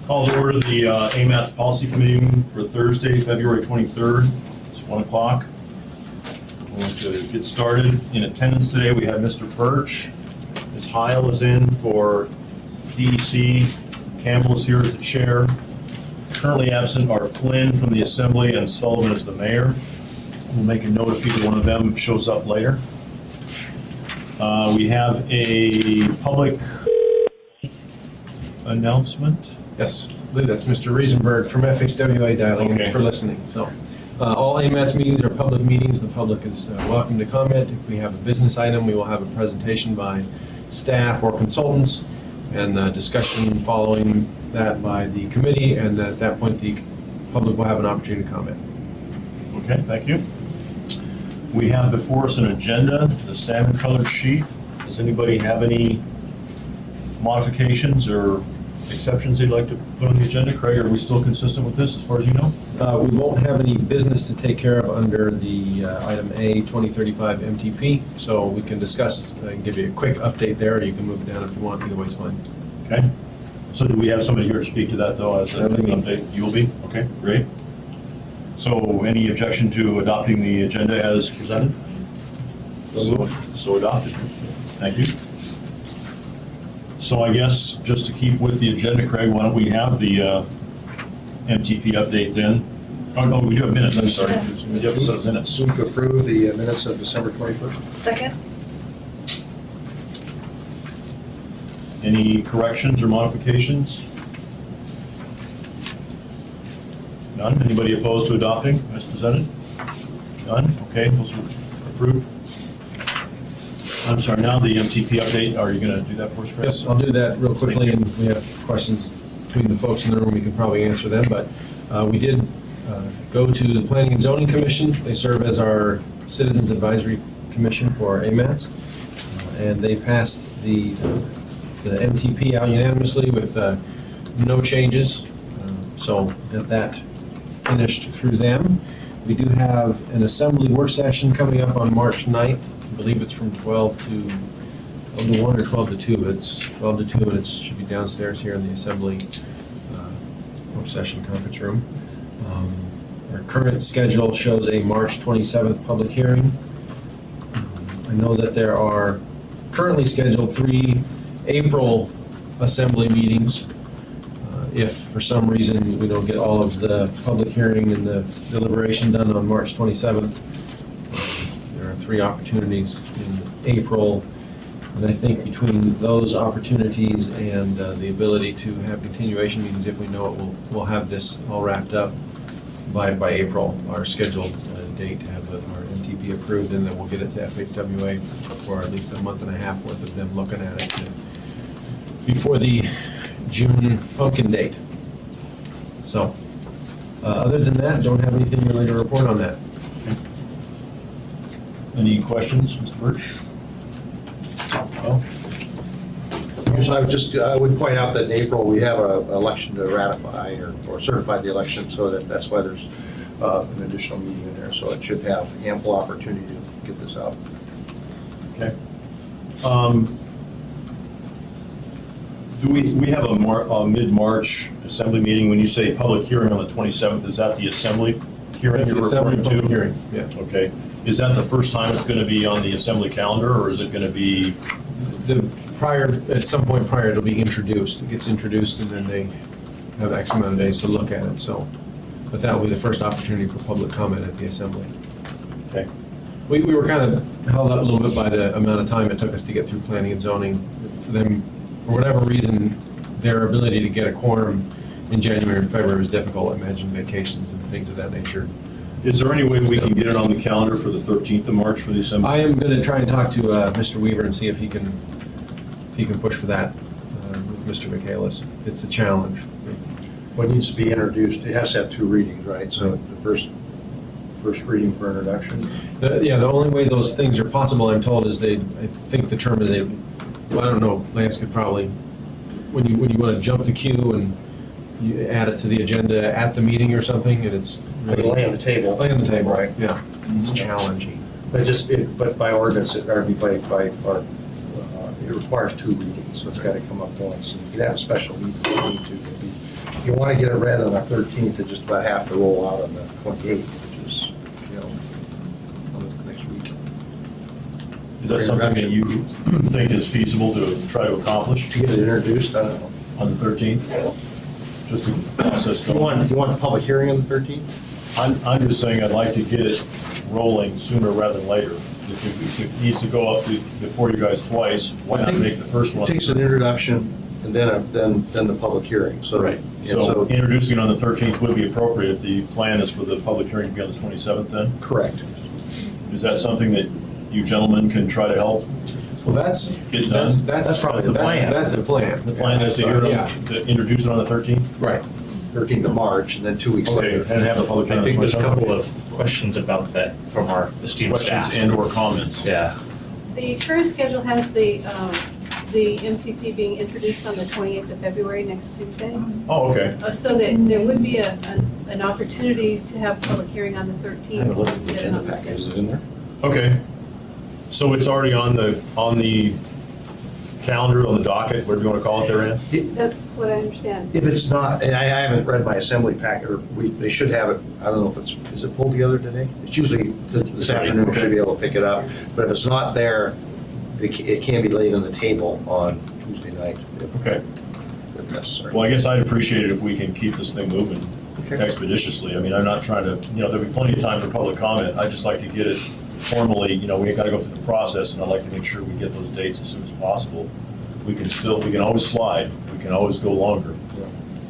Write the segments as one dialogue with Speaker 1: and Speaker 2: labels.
Speaker 1: Call to order the AMATS Policy Committee meeting for Thursday, February 23rd. It's 1 o'clock. We're going to get started. In attendance today, we have Mr. Birch. Ms. Heil is in for DEC. Campbell is here as the chair. Currently absent are Flynn from the Assembly and Sullivan as the mayor. We'll make a note if either one of them shows up later. We have a public announcement.
Speaker 2: Yes, I believe that's Mr. Riesenberg from FHWA dialing
Speaker 1: Okay.
Speaker 2: in for listening. So, all AMATS meetings are public meetings. The public is welcome to comment. If we have a business item, we will have a presentation by staff or consultants and discussion following that by the committee, and at that point, the public will have an opportunity to comment.
Speaker 1: Okay, thank you. We have before us an agenda, the salmon colored sheet. Does anybody have any modifications or exceptions they'd like to put on the agenda? Craig, are we still consistent with this as far as you know?
Speaker 2: We won't have any business to take care of under the item A 2035 MTP, so we can discuss and give you a quick update there, or you can move it down if you want. Either way's fine.
Speaker 1: Okay. So do we have somebody here to speak to that though as an
Speaker 2: That'll be me.
Speaker 1: update? You will be? Okay, great. So any objection to adopting the agenda as presented? So adopted. Thank you. So I guess just to keep with the agenda, Craig, why don't we have the MTP update then? Oh, no, we do have minutes, I'm sorry. We have a set of minutes.
Speaker 3: Move to approve the minutes of December 21st.
Speaker 4: Second?
Speaker 1: Any corrections or modifications? None? Anybody opposed to adopting as presented? None? Okay, those are approved. I'm sorry, now the MTP update, are you going to do that for us, Craig?
Speaker 2: Yes, I'll do that real quickly, and if we have questions between the folks in the room, we can probably answer them, but we did go to the Planning and Zoning Commission. They serve as our Citizens Advisory Commission for AMATS, and they passed the MTP out unanimously with no changes, so got that finished through them. We do have an assembly work session coming up on March 9th. I believe it's from 12 to 1 or 12 to 2. It's 12 to 2, and it should be downstairs here in the assembly work session conference room. Our current schedule shows a March 27th public hearing. I know that there are currently scheduled 3 April assembly meetings. If for some reason we don't get all of the public hearing and the deliberation done on March 27th, there are 3 opportunities in April. And I think between those opportunities and the ability to have continuation meetings, if we know it, we'll have this all wrapped up by April, our scheduled date to have our MTP approved, and then we'll get it to FHWA for at least a month and a half worth of them looking at it before the June pumpkin date. So, other than that, don't have anything really to report on that.
Speaker 1: Any questions, Mr. Birch? No?
Speaker 3: I would point out that in April, we have an election to ratify or certify the election, so that's why there's an additional meeting in there. So it should have ample opportunity to get this out.
Speaker 1: Okay. Do we have a mid-March assembly meeting? When you say public hearing on the 27th, is that the assembly hearing
Speaker 2: That's
Speaker 1: you're
Speaker 2: the assembly
Speaker 1: referring to?
Speaker 2: public hearing, yeah.
Speaker 1: Okay. Is that the first time it's going to be on the assembly calendar, or is it going to be?
Speaker 2: At some point prior, it'll be introduced. It gets introduced, and then they have X amount of days to look at it, so. But that will be the first opportunity for public comment at the assembly.
Speaker 1: Okay.
Speaker 2: We were kind of held up a little bit by the amount of time it took us to get through planning and zoning. For them, for whatever reason, their ability to get a quorum in January and February was difficult. I imagine vacations and things of that nature.
Speaker 1: Is there any way we can get it on the calendar for the 13th of March for the assembly?
Speaker 2: I am going to try and talk to Mr. Weaver and see if he can push for that with Mr. Michaelis. It's a challenge.
Speaker 3: What needs to be introduced, it has to have 2 readings, right? So the first reading for introduction.
Speaker 2: Yeah, the only way those things are possible, I'm told, is I think the term is well, I don't know, Lance could probably, when you want to jump the queue and you add it to the agenda at the meeting or something, and it's
Speaker 3: Like lay on the table.
Speaker 2: Lay on the table,
Speaker 3: Right.
Speaker 2: yeah. It's challenging.
Speaker 3: But by ordinance, it requires 2 readings, so it's got to come up once. You could have a special meeting if you need to, maybe you want to get it read on the 13th, it just about have to roll out on the 28th, which is, you know, next week.
Speaker 1: Is that something that you think is feasible to try to accomplish
Speaker 3: To get it introduced, I don't know.
Speaker 1: on the 13th? Just to process
Speaker 3: You
Speaker 1: going.
Speaker 3: want a public hearing on the 13th?
Speaker 1: I'm just saying I'd like to get it rolling sooner rather than later. If it needs to go up before you guys twice, why not make the first
Speaker 3: It
Speaker 1: one?
Speaker 3: takes an introduction and then the public hearing, so.
Speaker 1: Right,
Speaker 3: and
Speaker 1: so introducing on the 13th would be appropriate if the plan is for the public hearing to be on the 27th then?
Speaker 3: Correct.
Speaker 1: Is that something that you gentlemen can try to help?
Speaker 2: Well, that's,
Speaker 1: Get it done?
Speaker 3: That's probably the plan.
Speaker 2: That's the plan.
Speaker 1: The plan is to hear
Speaker 2: Yeah.
Speaker 1: to introduce it on the 13th?
Speaker 2: Right.
Speaker 3: 13th of March, and then 2 weeks
Speaker 1: Okay,
Speaker 3: later.
Speaker 1: and have the public
Speaker 4: I
Speaker 1: hearing
Speaker 4: think
Speaker 1: on the
Speaker 4: there's a
Speaker 1: 27th?
Speaker 4: couple of questions about that from our esteemed
Speaker 1: Questions
Speaker 4: staff.
Speaker 1: and/or comments?
Speaker 4: Yeah,
Speaker 5: The current schedule has the MTP being introduced on the 28th of February, next Tuesday.
Speaker 1: Oh, okay.
Speaker 5: So that there would be an opportunity to have public hearing on the 13th.
Speaker 3: I haven't looked at the
Speaker 5: Get it
Speaker 3: agenda
Speaker 5: on the
Speaker 3: package, is
Speaker 5: schedule.
Speaker 3: it in there?
Speaker 1: Okay. So it's already on the calendar, on the docket, whatever you want to call it there, Ann?
Speaker 5: That's what I understand.
Speaker 3: If it's not, and I haven't read my assembly packet, or they should have it, I don't know if is it pulled together today? It's usually, this afternoon, we should be able to pick it up, but if it's not there, it can be laid on the table on Tuesday night,
Speaker 1: Okay.
Speaker 3: if necessary.
Speaker 1: Well, I guess I'd appreciate it if we can keep this thing moving
Speaker 3: Okay.
Speaker 1: expeditiously. I mean, I'm not trying to, there'll be plenty of time for public comment. I'd just like to get it formally, we got to go through the process, and I'd like to make sure we get those dates as soon as possible. We can always slide, we can always go longer.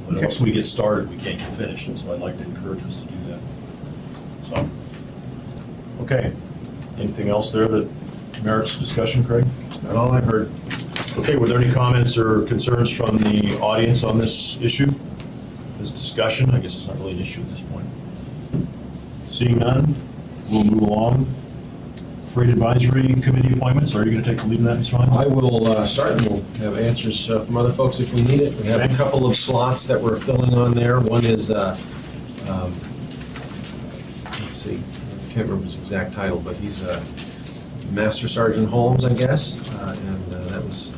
Speaker 1: But once we get started, we can't get finished, and so I'd like to encourage us to do that. So, okay. Anything else there that merits discussion, Craig? Not all I've heard. Okay, were there any comments or concerns from the audience on this issue? This discussion, I guess it's not really an issue at this point. Seeing none, we'll move along. Freight Advisory Committee appointments, are you going to take the lead in that, Mr. Hines?
Speaker 2: I will start, and we'll have answers from other folks if we need it. We have a couple of slots that we're filling on there. One is, let's see, I can't remember his exact title, but he's Master Sergeant Holmes, I guess, and that was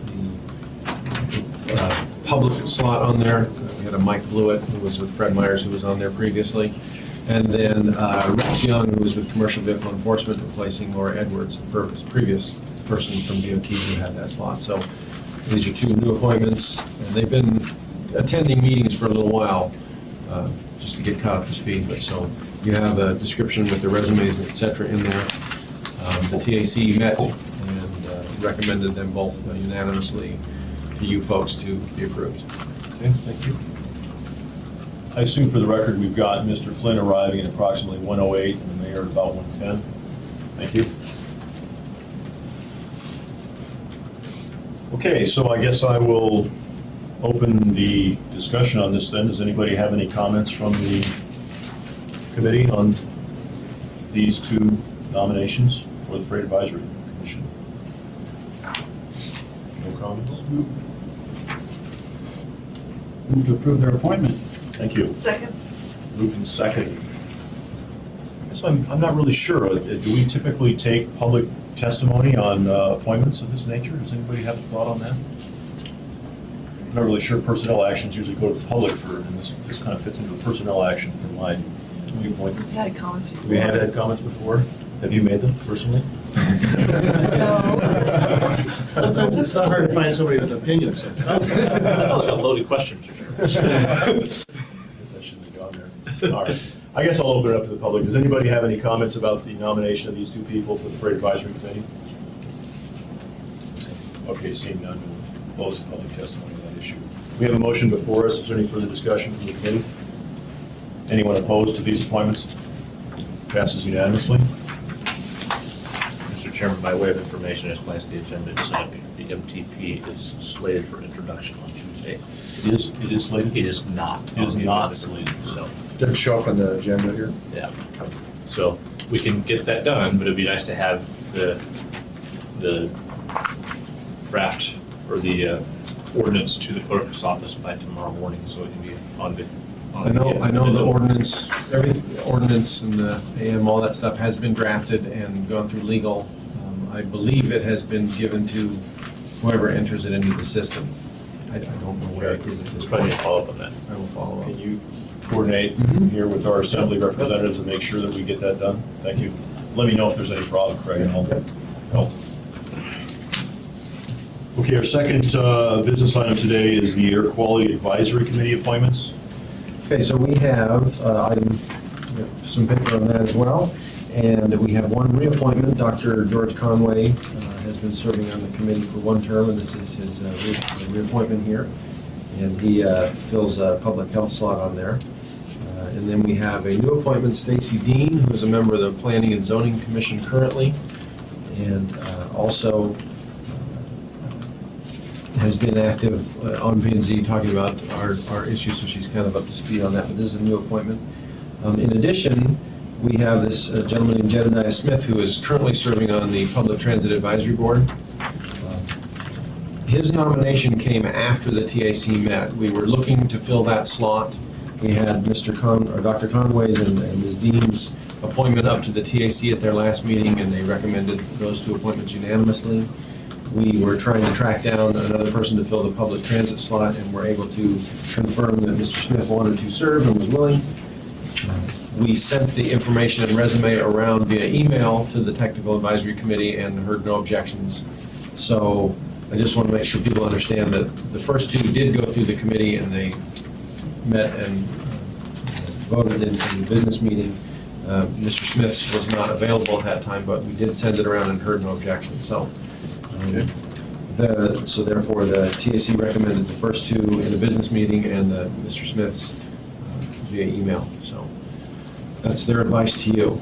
Speaker 2: the public slot on there. We had a Mike Blewett, who was with Fred Myers, who was on there previously. And then Rex Young, who was with Commercial Vehicle Enforcement, replacing Laura Edwards, the previous person from DOT who had that slot. So these are two new appointments, and they've been attending meetings for a little while, just to get caught up to speed. But so you have a description with the resumes, et cetera, in there. The TAC met and recommended them both unanimously to you folks to be approved.
Speaker 1: Okay, thank you. I assume for the record, we've got Mr. Flynn arriving at approximately 1:08 and the mayor at about 1:10. Thank you. Okay, so I guess I will open the discussion on this then. Does anybody have any comments from the committee on these two nominations for the Freight Advisory Commission? No comments?
Speaker 6: Move to approve their appointment.
Speaker 1: Thank you.
Speaker 5: Second.
Speaker 1: Moved and seconded. I guess I'm not really sure. Do we typically take public testimony on appointments of this nature? Does anybody have a thought on that? I'm not really sure personnel actions usually go to the public for, and this kind of fits into a personnel action from my viewpoint.
Speaker 7: We've had comments before.
Speaker 1: We have had comments before. Have you made them personally?
Speaker 3: Sometimes it's not hard to find somebody with opinions.
Speaker 4: that's like a loaded question, for sure.
Speaker 1: I guess I shouldn't have gone there. All right. I guess I'll open it up to the public. Does anybody have any comments about the nomination of these two people for the Freight Advisory Committee? Okay, seeing none, we'll close the public testimony on that issue. We have a motion before us. Is there any further discussion from the committee? Anyone opposed to these appointments? Passes unanimously.
Speaker 4: Mr. Chairman, by way of information, as glanced at the agenda, tonight, the MTP is slated for introduction on Tuesday.
Speaker 1: It is slated?
Speaker 4: It is not.
Speaker 1: It is
Speaker 4: on the
Speaker 1: not
Speaker 4: agenda.
Speaker 1: slated for-
Speaker 4: So,
Speaker 3: Didn't show up on the agenda here.
Speaker 4: yeah. So we can get that done, but it'd be nice to have the draft or the ordinance to the clerk's office by tomorrow morning, so it can be on the.
Speaker 2: I know the ordinance, the ordinance and the AM, all that stuff has been drafted and gone through legal. I believe it has been given to whoever enters it into the system. I don't know where it is at this
Speaker 4: There's probably
Speaker 2: point.
Speaker 4: a follow-up on that.
Speaker 2: I will follow up.
Speaker 1: Can you coordinate
Speaker 2: Mhm.
Speaker 1: here with our assembly representatives and make sure that we get that done? Thank you. Let me know if there's any problem, Craig, and I'll help. Okay, our second business item today is the Air Quality Advisory Committee appointments.
Speaker 2: Okay, so we have some paper on that as well. And we have one reappointment. Dr. George Conway has been serving on the committee for one term, and this is his reappointment here. And he fills a public health slot on there. And then we have a new appointment, Stacy Dean, who is a member of the Planning and Zoning Commission currently, and also has been active on P and Z talking about our issues, so she's kind of up to speed on that, but this is a new appointment. In addition, we have this gentleman named Jedediah Smith, who is currently serving on the Public Transit Advisory Board. His nomination came after the TAC met. We were looking to fill that slot. We had Dr. Conway's and Ms. Dean's appointment up to the TAC at their last meeting, and they recommended those two appointments unanimously. We were trying to track down another person to fill the public transit slot, and were able to confirm that Mr. Smith wanted to serve and was willing. We sent the information and resume around via email to the Technical Advisory Committee and heard no objections. So I just want to make sure people understand that the first two did go through the committee, and they met and voted in the business meeting. Mr. Smith was not available at that time, but we did send it around and heard no objections. So therefore, the TAC recommended the first two in the business meeting and Mr. Smith's via email. So that's their advice to you,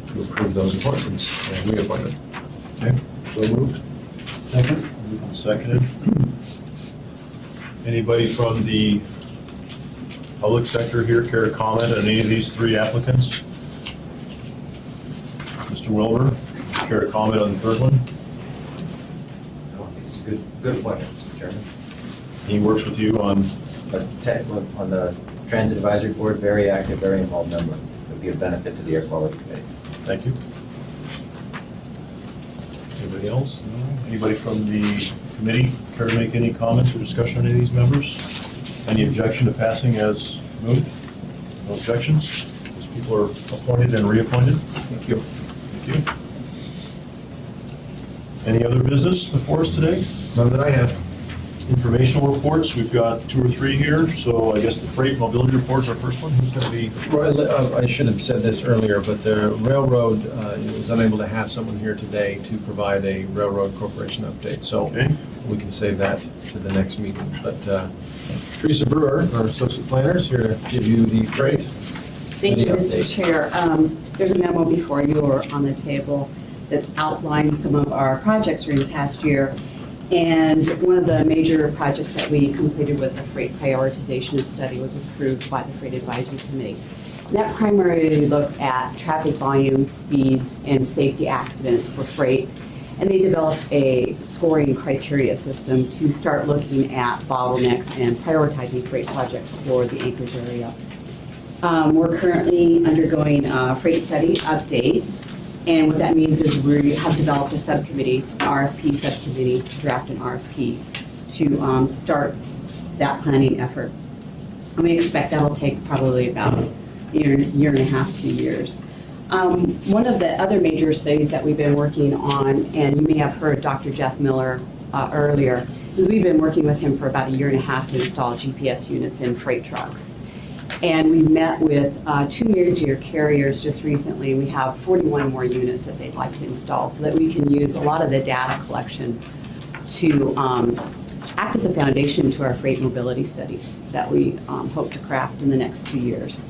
Speaker 2: to approve those appointments and reappointment.
Speaker 1: Okay, so moved.
Speaker 6: Second?
Speaker 1: Moved and seconded. Anybody from the public sector here care to comment on any of these three applicants? Mr. Wilbur, care to comment on the third one?
Speaker 7: It's a good appointment, Mr. Chairman.
Speaker 1: He works with you on,
Speaker 7: On the Transit Advisory Board, very active, very involved member. It would be a benefit to the Air Quality Committee.
Speaker 1: thank you. Anybody else? No? Anybody from the committee care to make any comments or discussion on any of these members? Any objection to passing as moved? No objections? These people are appointed and reappointed.
Speaker 2: Thank you.
Speaker 1: Thank you. Any other business before us today?
Speaker 2: None that I have.
Speaker 1: Informational reports, we've got two or three here, so I guess the freight mobility report's our first one. Who's going to be?
Speaker 2: Well, I should have said this earlier, but the railroad was unable to have someone here today to provide a railroad corporation update, so
Speaker 1: Okay.
Speaker 2: we can save that to the next meeting. But Teresa Brewer, our associate planner, is here to give you the freight.
Speaker 8: Thank you,
Speaker 2: Any
Speaker 8: Mr.
Speaker 2: update?
Speaker 8: Chair. There's a memo before you or on the table that outlines some of our projects during the past year. And one of the major projects that we completed was a freight prioritization study, was approved by the Freight Advisory Committee. And that primarily looked at traffic volumes, speeds, and safety accidents for freight. And they developed a scoring criteria system to start looking at bottlenecks and prioritizing freight projects for the Anchorage area. We're currently undergoing a freight study update. And what that means is we have developed a subcommittee, an RFP subcommittee, to draft an RFP to start that planning effort. And we expect that'll take probably about a year and a half, 2 years. One of the other major studies that we've been working on, and you may have heard Dr. Jeff Miller earlier, is we've been working with him for about a year and a half to install GPS units in freight trucks. And we met with two major carriers just recently. We have 41 more units that they'd like to install so that we can use a lot of the data collection to act as a foundation to our freight mobility study that we hope to craft in the next 2 years.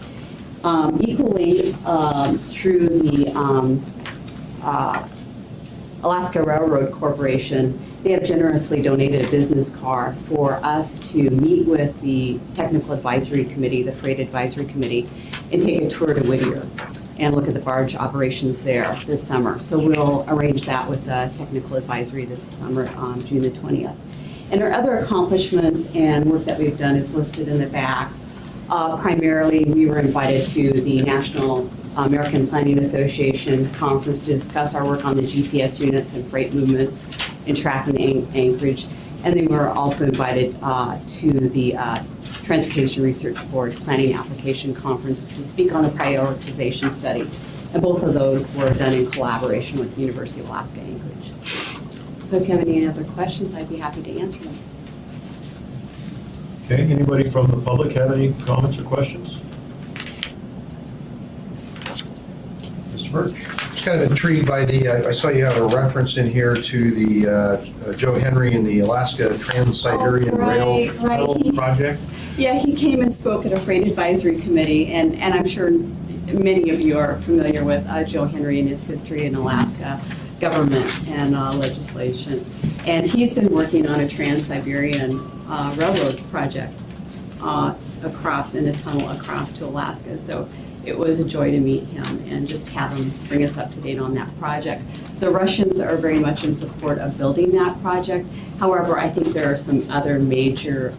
Speaker 8: Equally, through the Alaska Railroad Corporation, they have generously donated a business car for us to meet with the Technical Advisory Committee, the Freight Advisory Committee, and take a tour to Whittier and look at the barge operations there this summer. So we'll arrange that with the Technical Advisory this summer on June the 20th. And our other accomplishments and work that we've done is listed in the back. Primarily, we were invited to the National American Planning Association conference to discuss our work on the GPS units and freight movements and tracking Anchorage. And they were also invited to the Transportation Research Board Planning Application Conference to speak on the prioritization study. And both of those were done in collaboration with the University of Alaska Anchorage. So if you have any other questions, I'd be happy to answer them.
Speaker 1: Okay, anybody from the public have any comments or questions? Mr. Birch?
Speaker 3: Just kind of intrigued by I saw you have a reference in here to the Joe Henry and the Alaska Trans-Siberian Rail Tunnel project.
Speaker 8: Yeah, he came and spoke at a freight advisory committee, and I'm sure many of you are familiar with Joe Henry and his history in Alaska government and legislation. And he's been working on a Trans-Siberian Railroad project in a tunnel across to Alaska. So it was a joy to meet him and just have him bring us up to date on that project. The Russians are very much in support of building that project. However, I think there are some other major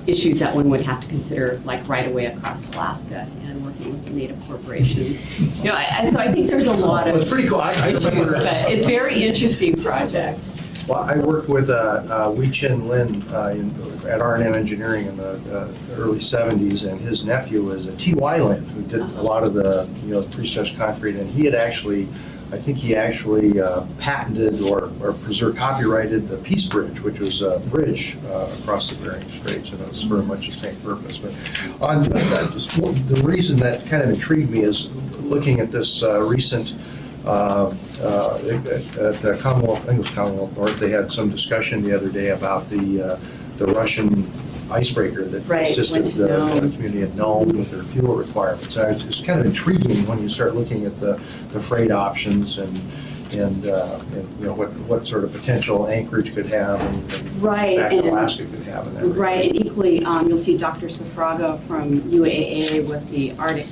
Speaker 8: issues that one would have to consider, like right away across Alaska and working with the native corporations. So I think there's a lot of
Speaker 3: Well, it's pretty cool. I
Speaker 8: issues,
Speaker 3: remember
Speaker 8: but
Speaker 3: that.
Speaker 8: it's a very interesting project.
Speaker 3: Well, I worked with Wei Chin Lin at R&M Engineering in the early 70s, and his nephew was a T.Y. Lin, who did a lot of the pre-stressed concrete, and he had actually, I think he actually patented or preserved, copyrighted the Peace Bridge, which was a bridge across the Bering Straits, and it was for much the same purpose. But on the reason that kind of intrigued me is looking at this recent at the Commonwealth, I think it was Commonwealth North, they had some discussion the other day about the Russian icebreaker that
Speaker 8: Right,
Speaker 3: assisted
Speaker 8: went to
Speaker 3: the
Speaker 8: Nome.
Speaker 3: community of Nome with their fuel requirements. It's kind of intriguing when you start looking at the freight options and what sort of potential Anchorage could have and
Speaker 8: Right,
Speaker 3: in fact
Speaker 8: and-
Speaker 3: Alaska could have in that region.
Speaker 8: Right, and equally, you'll see Dr. Safraga from UAA with the Arctic,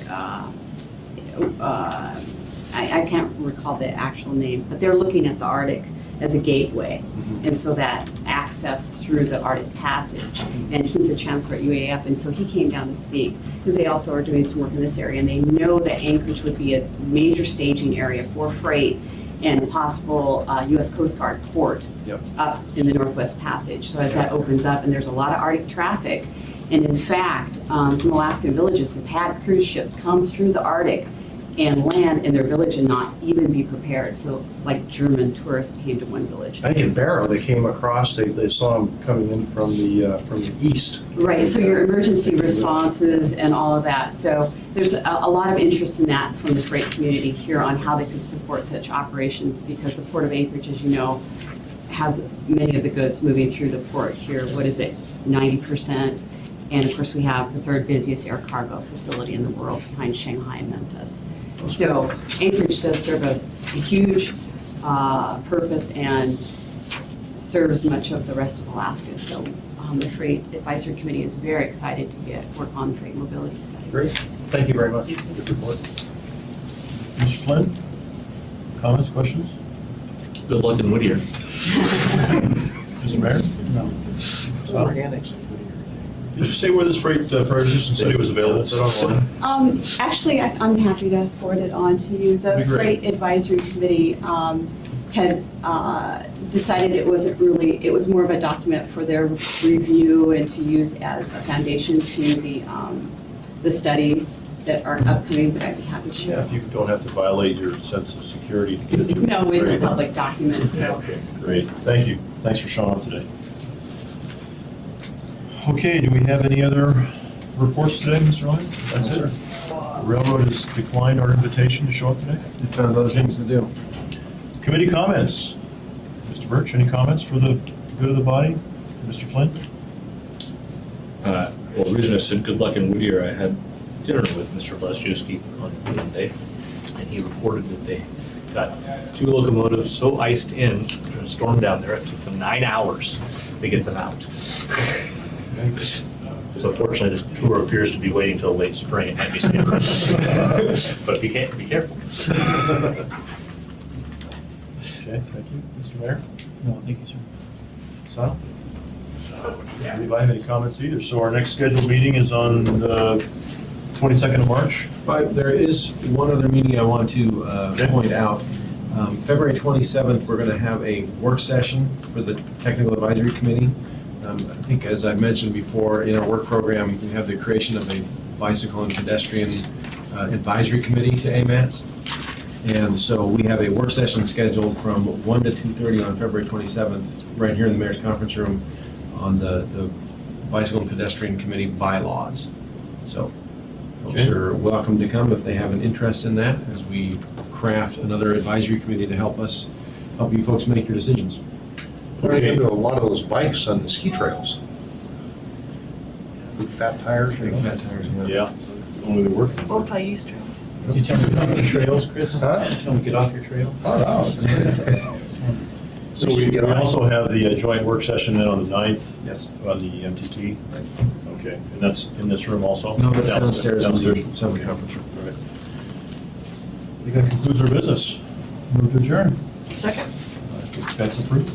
Speaker 8: I can't recall the actual name, but they're looking at the Arctic as a gateway. And so that access through the Arctic Passage, and he's a chancellor at UAF, and so he came down to speak, because they also are doing some work in this area, and they know that Anchorage would be a major staging area for freight and a possible U.S. Coast Guard port
Speaker 3: Yep.
Speaker 8: up in the Northwest Passage. So as that opens up, and there's a lot of Arctic traffic, and in fact, some Alaskan villages have had cruise ships come through the Arctic and land in their village and not even be prepared. So like German tourists came to one village.
Speaker 3: I think in Barrow, they came across, they saw them coming in from the east.
Speaker 8: Right, so your emergency responses and all of that. So there's a lot of interest in that from the freight community here on how they could support such operations, because the Port of Anchorage, as you know, has many of the goods moving through the port here. What is it, 90%? And of course, we have the third busiest air cargo facility in the world behind Shanghai and Memphis. So Anchorage does serve a huge purpose and serves much of the rest of Alaska. So the Freight Advisory Committee is very excited to get work on the freight mobility study.
Speaker 3: Great, thank you very much. Good report.
Speaker 1: Mr. Flynn? Comments, questions?
Speaker 4: Good luck in Whittier.
Speaker 1: Mr. Mayor?
Speaker 6: No.
Speaker 3: Organics.
Speaker 1: Did you say where this freight prioritization study was available? Is it online?
Speaker 8: Actually, I'm happy to forward it on to you. The
Speaker 1: That'd be great.
Speaker 8: Freight Advisory Committee had decided it wasn't really, it was more of a document for their review and to use as a foundation to the studies that are upcoming, but I'd be happy to
Speaker 1: Yeah,
Speaker 8: share.
Speaker 1: if you don't have to violate your sense of security to get it to me.
Speaker 8: No, it's a
Speaker 1: Great.
Speaker 8: public document, so.
Speaker 1: Okay, great, thank you. Thanks for showing up today. Okay, do we have any other reports today, Mr. Lyon? That's it? The railroad has declined our invitation to show up today.
Speaker 2: They found other things to do.
Speaker 1: Committee comments. Mr. Birch, any comments for the good of the body? Mr. Flynn?
Speaker 4: Well, the reason I said good luck in Whittier, I had dinner with Mr. Lesjewski on Monday, and he reported that they got 2 locomotives so iced in during a storm down there, it took them 9 hours to get them out. So fortunately, this tour appears to be waiting till late spring. It might be safer. But if you can't, be careful.
Speaker 1: Okay, thank you. Mr. Mayor?
Speaker 6: No, thank you, sir.
Speaker 1: Sal? I believe I have any comments either. So our next scheduled meeting is on the 22nd of March.
Speaker 2: But there is one other meeting I want to point out. February 27th, we're going to have a work session for the Technical Advisory Committee. I think, as I've mentioned before, in our work program, we have the creation of a bicycle and pedestrian advisory committee to AMATS. And so we have a work session scheduled from 1 to 2:30 on February 27th, right here in the Mayor's Conference Room, on the Bicycle and Pedestrian Committee bylaws. So folks
Speaker 1: Okay.
Speaker 2: are welcome to come if they have an interest in that, as we craft another advisory committee to help you folks make your decisions.
Speaker 3: We're into a lot of those bikes on the ski trails. Big fat tires, you
Speaker 2: Big
Speaker 3: know?
Speaker 2: fat tires,
Speaker 1: Yeah, only they work.
Speaker 9: Multi-use trail.
Speaker 4: You tell me to get off your trails, Chris?
Speaker 3: Huh?
Speaker 4: Tell me to get off your trail?
Speaker 3: Oh, no.
Speaker 1: So we also have the joint work session then on the 9th
Speaker 2: Yes.
Speaker 1: on the MTT. Okay, and that's in this room also?
Speaker 2: No, that's downstairs in the
Speaker 1: Downstairs.
Speaker 2: assembly conference room.
Speaker 1: All right. I think that concludes our business.
Speaker 6: Move to adjourn.
Speaker 9: Second.
Speaker 1: I think that's approved.